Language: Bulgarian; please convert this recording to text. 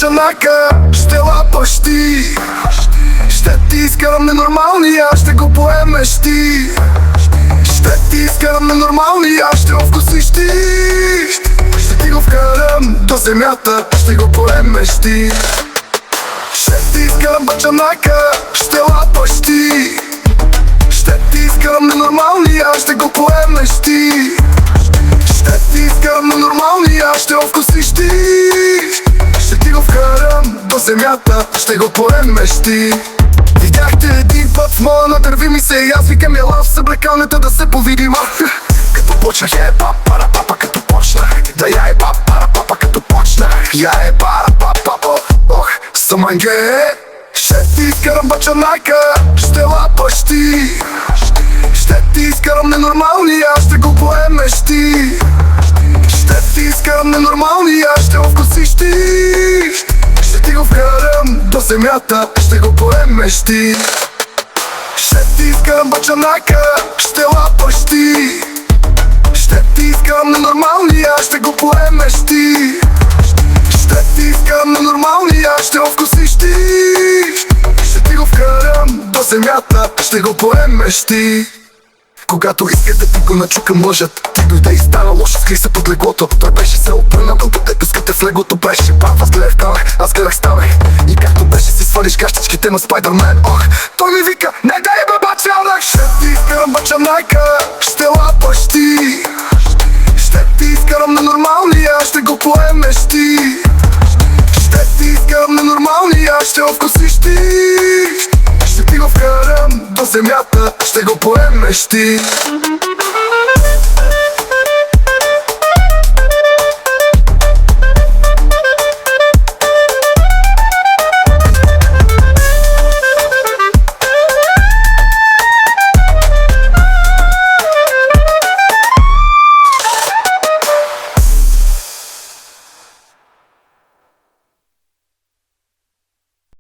бачанака, ще лапаш ти. Ще ти изкарам ненормалния, ще го поемеш ти. Ще ти изкарам ненормалния, ще го вкусиш ти. Ще ти го вкарам до земята, ще го поемеш ти. Ще ти изкарам бачанака, ще лапаш ти. Ще ти изкарам ненормалния, ще го поемеш ти. Ще ти изкарам ненормалния, ще го вкусиш ти. Ще ти го вкарам до земята, ще го поемеш ти. Видяхте един път в моя надърви ми се и аз викам ела в съблекалнята да се повидим. Като почнах пара папа, като почнах да я пара папа, като почнах я пара папа. Ох, саманге. Ще ти изкарам бачанака, ще лапаш ти. Ще ти изкарам ненормалния, ще го поемеш ти. Ще ти изкарам ненормалния, ще го вкусиш ти. Ще ти го вкарам до земята, ще го поемеш ти. Ще ти изкарам бачанака, ще лапаш ти. Ще ти изкарам ненормалния, ще го поемеш ти. Ще ти изкарам ненормалния, ще го вкусиш ти. Ще ти го вкарам до земята, ще го поемеш ти. Когато исках да ти го начукам лъжат, ти дойде и стана лоша, скри се под леглото. Той беше се опърнал към потеписката в леглото. Беше пак, аз гледах станах, аз гледах ставах. И както беше си свалиш гащичките на Спайдърмен. Ох, той ми вика, не дай бе бачанак. Ще ти изкарам бачанака, ще лапаш ти. Ще ти изкарам ненормалния, ще го поемеш ти. Ще ти изкарам ненормалния, ще го вкусиш ти. Ще ти го вкарам до земята, ще го поемеш ти.